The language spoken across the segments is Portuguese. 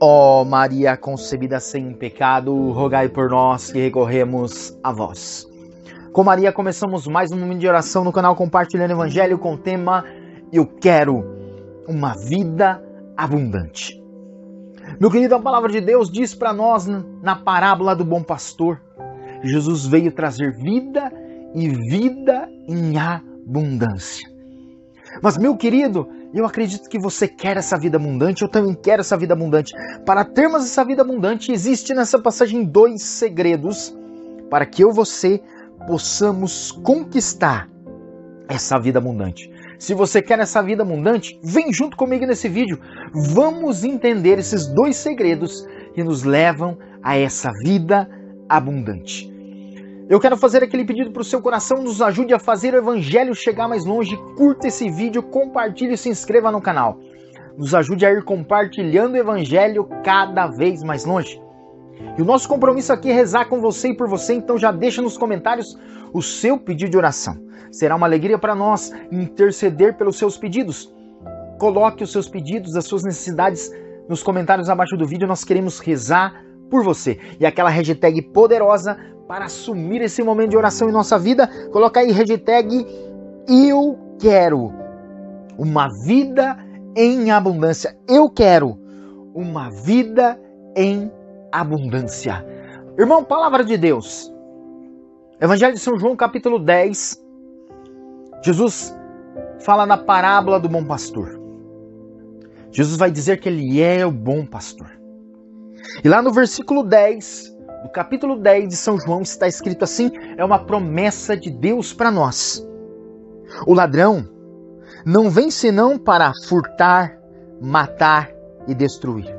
Ó Maria concebida sem pecado, rogai por nós que recorremos a vós. Com Maria começamos mais um momento de oração no canal Compartilhando Evangelho com o tema Eu quero uma vida abundante. Meu querido, a palavra de Deus diz para nós na parábola do bom pastor, Jesus veio trazer vida e vida em abundância. Mas meu querido, eu acredito que você quer essa vida abundante, eu também quero essa vida abundante. Para termos essa vida abundante, existe nessa passagem 2 segredos para que eu e você possamos conquistar essa vida abundante. Se você quer essa vida abundante, vem junto comigo nesse vídeo. Vamos entender esses 2 segredos que nos levam a essa vida abundante. Eu quero fazer aquele pedido para o seu coração, nos ajude a fazer o Evangelho chegar mais longe. Curta esse vídeo, compartilhe e se inscreva no canal. Nos ajude a ir compartilhando o Evangelho cada vez mais longe. E o nosso compromisso aqui é rezar com você e por você, então já deixa nos comentários o seu pedido de oração. Será uma alegria para nós interceder pelos seus pedidos. Coloque os seus pedidos, as suas necessidades nos comentários abaixo do vídeo, nós queremos rezar por você. E aquela hashtag poderosa para assumir esse momento de oração em nossa vida, coloca aí hashtag Eu quero uma vida em abundância. Eu quero uma vida em abundância. Irmão, palavra de Deus. Evangelho de São João, capítulo 10. Jesus fala na parábola do bom pastor. Jesus vai dizer que ele é o bom pastor. E lá no versículo 10, do capítulo 10 de São João, está escrito assim, é uma promessa de Deus para nós. O ladrão não vem senão para furtar, matar e destruir.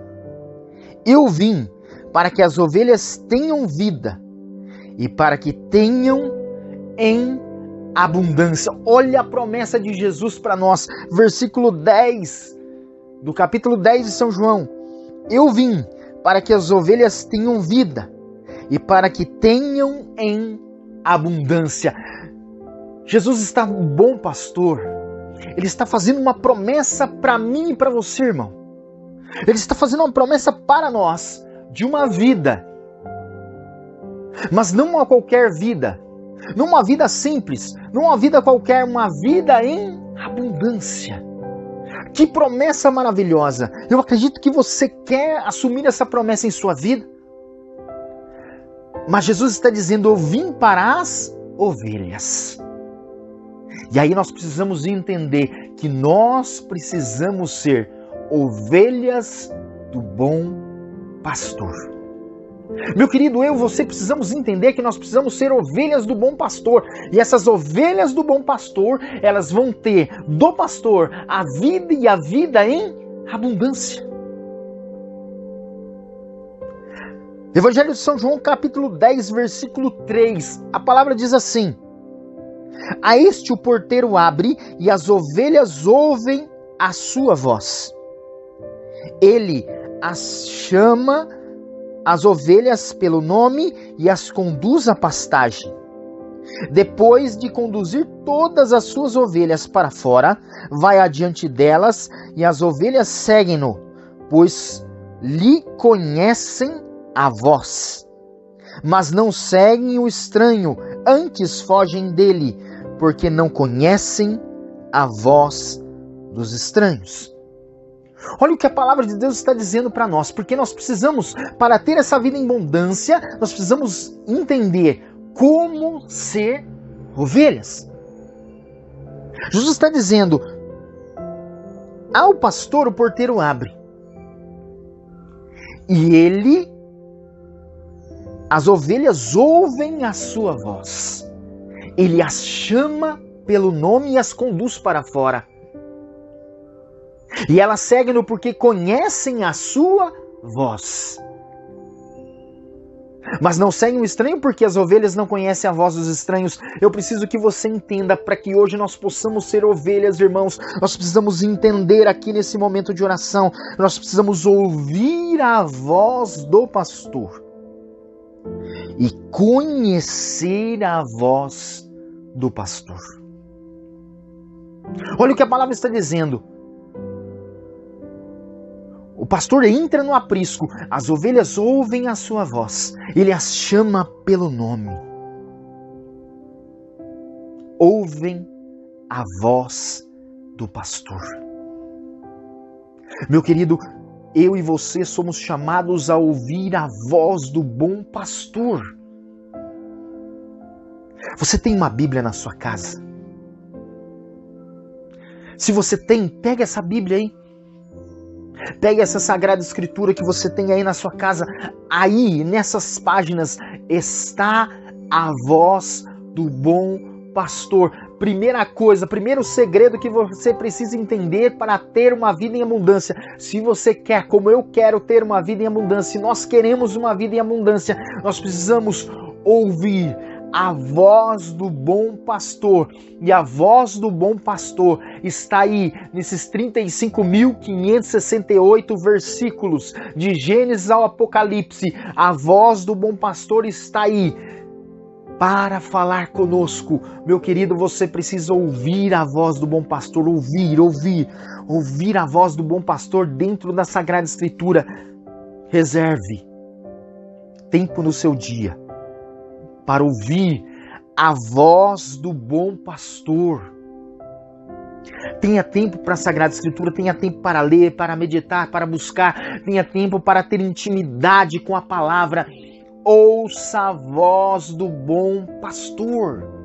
Eu vim para que as ovelhas tenham vida e para que tenham em abundância. Olha a promessa de Jesus para nós. Versículo 10 do capítulo 10 de São João. Eu vim para que as ovelhas tenham vida e para que tenham em abundância. Jesus está um bom pastor. Ele está fazendo uma promessa para mim e para você, irmão. Ele está fazendo uma promessa para nós de uma vida. Mas não uma qualquer vida. Não uma vida simples. Não uma vida qualquer, uma vida em abundância. Que promessa maravilhosa! Eu acredito que você quer assumir essa promessa em sua vida. Mas Jesus está dizendo, eu vim para as ovelhas. E aí nós precisamos entender que nós precisamos ser ovelhas do bom pastor. Meu querido, eu e você precisamos entender que nós precisamos ser ovelhas do bom pastor. E essas ovelhas do bom pastor, elas vão ter do pastor a vida e a vida em abundância. Evangelho de São João, capítulo 10, versículo 3. A palavra diz assim: A este o porteiro abre e as ovelhas ouvem a sua voz. Ele as chama as ovelhas pelo nome e as conduz à pastagem. Depois de conduzir todas as suas ovelhas para fora, vai adiante delas e as ovelhas seguem-no, pois lhe conhecem a voz. Mas não seguem o estranho, antes fogem dele, porque não conhecem a voz dos estranhos. Olha o que a palavra de Deus está dizendo para nós, porque nós precisamos, para ter essa vida em abundância, nós precisamos entender como ser ovelhas. Jesus está dizendo, ao pastor o porteiro abre, e ele, as ovelhas ouvem a sua voz. Ele as chama pelo nome e as conduz para fora. E elas seguem-no porque conhecem a sua voz. Mas não seguem o estranho porque as ovelhas não conhecem a voz dos estranhos. Eu preciso que você entenda, para que hoje nós possamos ser ovelhas, irmãos. Nós precisamos entender aqui nesse momento de oração. Nós precisamos ouvir a voz do pastor. E conhecer a voz do pastor. Olha o que a palavra está dizendo. pastor entra no aprisco, as ovelhas ouvem a sua voz, ele as chama pelo nome. Ouvem a voz do pastor. Meu querido, eu e você somos chamados a ouvir a voz do bom pastor. Você tem uma Bíblia na sua casa? Se você tem, pega essa Bíblia aí. Pega essa Sagrada Escritura que você tem aí na sua casa. Aí, nessas páginas, está a voz do bom pastor. Primeira coisa, primeiro segredo que você precisa entender para ter uma vida em abundância. Se você quer, como eu quero ter uma vida em abundância, se nós queremos uma vida em abundância, nós precisamos ouvir a voz do bom pastor. E a voz do bom pastor está aí nesses 35.568 versículos de Gênesis ao Apocalipse. A voz do bom pastor está aí para falar conosco. Meu querido, você precisa ouvir a voz do bom pastor, ouvir a voz do bom pastor dentro da Sagrada Escritura. Reserve tempo no seu dia para ouvir a voz do bom pastor. Tenha tempo para a Sagrada Escritura, tenha tempo para ler, para meditar, para buscar, tenha tempo para ter intimidade com a palavra. Ouça a voz do bom pastor.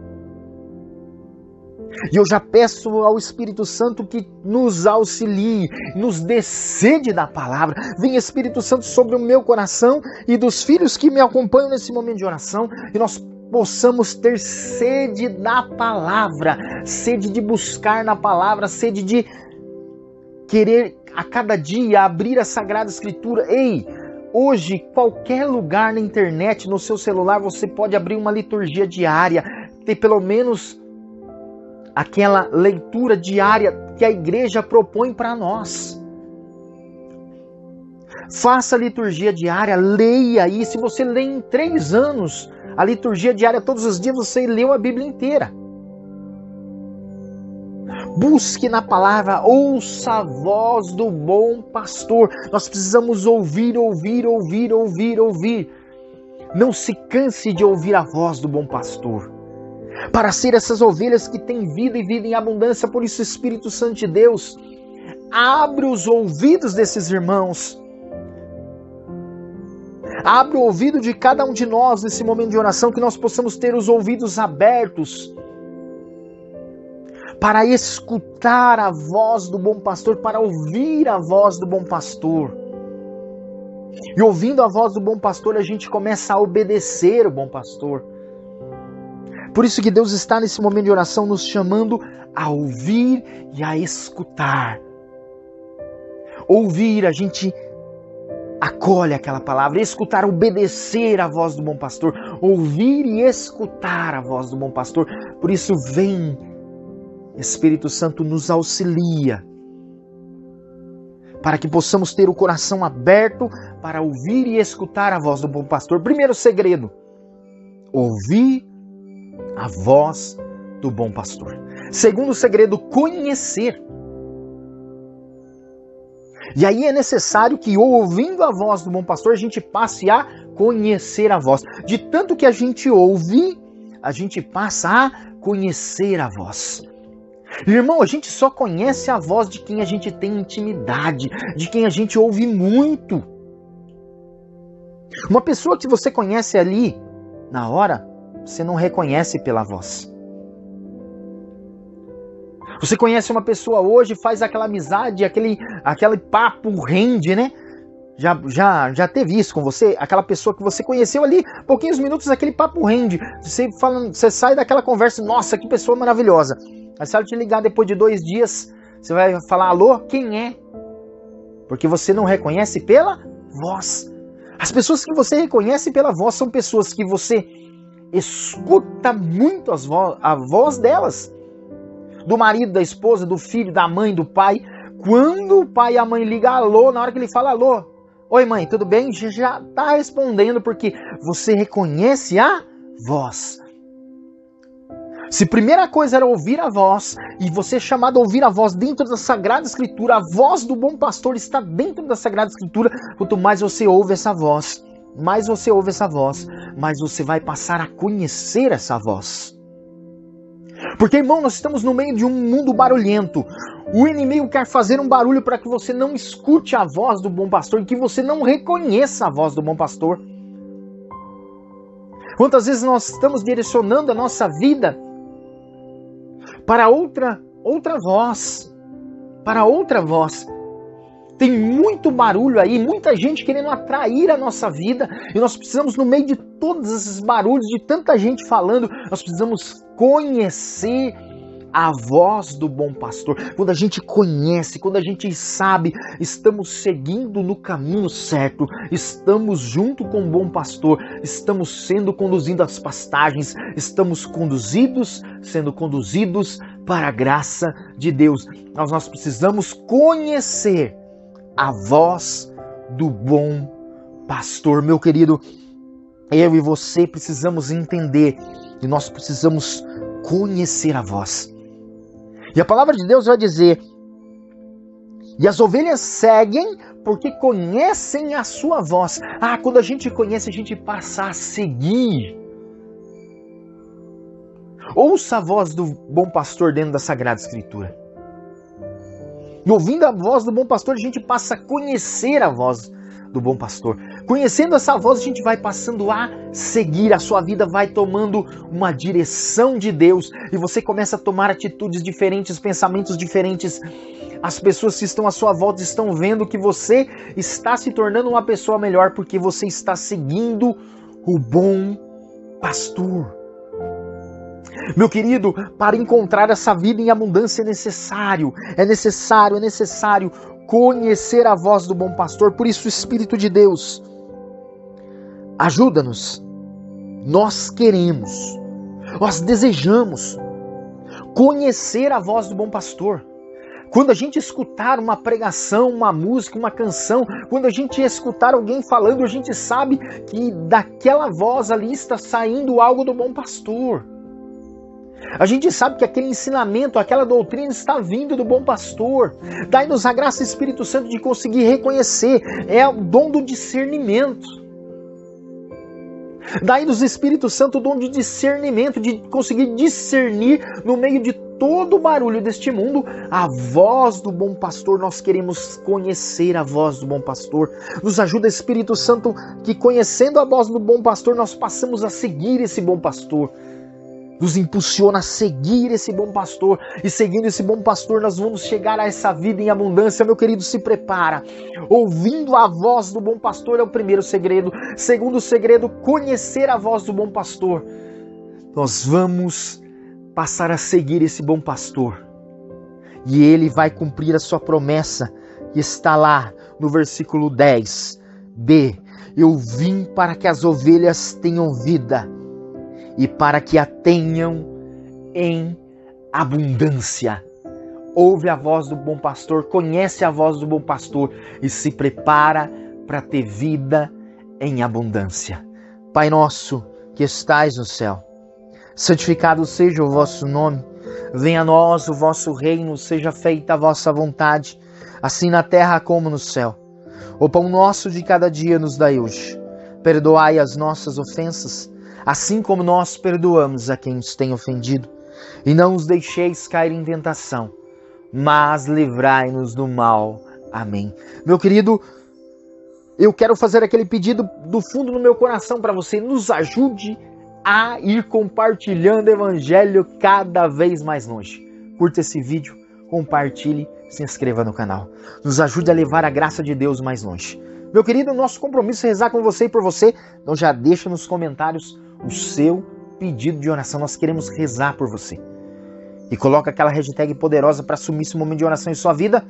E eu já peço ao Espírito Santo que nos auxilie, nos dê sede da palavra. Vem, Espírito Santo, sobre o meu coração e dos filhos que me acompanham nesse momento de oração, e nós possamos ter sede da palavra, sede de buscar na palavra, sede de querer a cada dia abrir a Sagrada Escritura. Ei, hoje, qualquer lugar na internet, no seu celular, você pode abrir uma liturgia diária, ter pelo menos aquela leitura diária que a igreja propõe para nós. Faça a liturgia diária, leia aí. Se você lê em 3 anos a liturgia diária todos os dias, você leu a Bíblia inteira. Busque na palavra, ouça a voz do bom pastor. Nós precisamos ouvir. Não se canse de ouvir a voz do bom pastor. Para ser essas ovelhas que têm vida e vida em abundância. Por isso, Espírito Santo de Deus, abre os ouvidos desses irmãos. Abre o ouvido de cada um de nós nesse momento de oração, que nós possamos ter os ouvidos abertos para escutar a voz do bom pastor, para ouvir a voz do bom pastor. E ouvindo a voz do bom pastor, a gente começa a obedecer o bom pastor. Por isso que Deus está nesse momento de oração nos chamando a ouvir e a escutar. Ouvir, a gente acolhe aquela palavra. Escutar, obedecer a voz do bom pastor. Ouvir e escutar a voz do bom pastor. Por isso vem, Espírito Santo, nos auxilia, para que possamos ter o coração aberto para ouvir e escutar a voz do bom pastor. Primeiro segredo, ouvir a voz do bom pastor. Segundo segredo, conhecer. E aí é necessário que, ouvindo a voz do bom pastor, a gente passe a conhecer a voz. De tanto que a gente ouve, a gente passa a conhecer a voz. Irmão, a gente só conhece a voz de quem a gente tem intimidade, de quem a gente ouve muito. Uma pessoa que você conhece ali, na hora, você não reconhece pela voz. Você conhece uma pessoa hoje, faz aquela amizade, aquele papo rende, né? Já teve isso com você? Aquela pessoa que você conheceu ali, pouquinhos minutos, aquele papo rende. Você sai daquela conversa, nossa, que pessoa maravilhosa. Aí se ela te ligar depois de 2 dias, você vai falar, alô, quem é? Porque você não reconhece pela voz. As pessoas que você reconhece pela voz são pessoas que você escuta muito a voz delas. Do marido, da esposa, do filho, da mãe, do pai. Quando o pai e a mãe ligam alô, na hora que ele fala alô, oi mãe, tudo bem? Já está respondendo, porque você reconhece a voz. Se primeira coisa era ouvir a voz, e você é chamado a ouvir a voz dentro da Sagrada Escritura, a voz do bom pastor está dentro da Sagrada Escritura, quanto mais você ouve essa voz, mais você vai passar a conhecer essa voz. Porque, irmão, nós estamos no meio de um mundo barulhento. O inimigo quer fazer um barulho para que você não escute a voz do bom pastor e que você não reconheça a voz do bom pastor. Quantas vezes nós estamos direcionando a nossa vida para outra voz, para outra voz. Tem muito barulho aí, muita gente querendo atrair a nossa vida, e nós precisamos, no meio de todos esses barulhos, de tanta gente falando, nós precisamos conhecer a voz do bom pastor. Quando a gente conhece, quando a gente sabe, estamos seguindo no caminho certo, estamos junto com o bom pastor, estamos sendo conduzidos às pastagens, estamos sendo conduzidos para a graça de Deus. Nós precisamos conhecer a voz do bom pastor. Meu querido, eu e você precisamos entender que nós precisamos conhecer a voz. E a palavra de Deus vai dizer: e as ovelhas seguem porque conhecem a sua voz. Quando a gente conhece, a gente passa a seguir. Ouça a voz do bom pastor dentro da Sagrada Escritura. E ouvindo a voz do bom pastor, a gente passa a conhecer a voz do bom pastor. Conhecendo essa voz, a gente vai passando a seguir. A sua vida vai tomando uma direção de Deus. E você começa a tomar atitudes diferentes, pensamentos diferentes. As pessoas que estão à sua volta estão vendo que você está se tornando uma pessoa melhor porque você está seguindo o bom pastor. Meu querido, para encontrar essa vida em abundância é necessário conhecer a voz do bom pastor. Por isso, Espírito de Deus, ajuda-nos. Nós queremos, nós desejamos conhecer a voz do bom pastor. Quando a gente escutar uma pregação, uma música, uma canção, quando a gente escutar alguém falando, a gente sabe que daquela voz ali está saindo algo do bom pastor. A gente sabe que aquele ensinamento, aquela doutrina está vindo do bom pastor. Dai-nos a graça, Espírito Santo, de conseguir reconhecer. É o dom do discernimento. Dai-nos, Espírito Santo, o dom de discernimento, de conseguir discernir no meio de todo o barulho deste mundo a voz do bom pastor. Nós queremos conhecer a voz do bom pastor. Nos ajuda, Espírito Santo, que conhecendo a voz do bom pastor, nós passamos a seguir esse bom pastor. Nos impulsiona a seguir esse bom pastor. E seguindo esse bom pastor, nós vamos chegar a essa vida em abundância. Meu querido, se prepara. Ouvindo a voz do bom pastor é o primeiro segredo. Segundo segredo, conhecer a voz do bom pastor. Nós vamos passar a seguir esse bom pastor. E ele vai cumprir a sua promessa. Que está lá no versículo 10b. Eu vim para que as ovelhas tenham vida e para que a tenham em abundância. Ouve a voz do bom pastor, conhece a voz do bom pastor e se prepara para ter vida em abundância. Pai nosso que estais no céu, santificado seja o vosso nome, venha a nós o vosso reino, seja feita a vossa vontade, assim na terra como no céu. O pão nosso de cada dia nos dai hoje. Perdoai as nossas ofensas, assim como nós perdoamos a quem nos tem ofendido. E não os deixeis cair em tentação, mas livrai-nos do mal. Amém. Meu querido, eu quero fazer aquele pedido do fundo do meu coração para você. Nos ajude a ir compartilhando o Evangelho cada vez mais longe. Curta esse vídeo, compartilhe, se inscreva no canal. Nos ajude a levar a graça de Deus mais longe. Meu querido, nosso compromisso é rezar com você e por você. Então já deixa nos comentários o seu pedido de oração. Nós queremos rezar por você. E coloca aquela hashtag poderosa para assumir esse momento de oração em sua vida.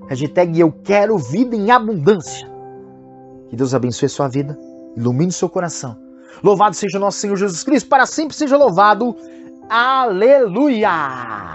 Hashtag eu quero vida em abundância. Que Deus abençoe a sua vida, ilumine o seu coração. Louvado seja o nosso Senhor Jesus Cristo, para sempre seja louvado. Aleluia!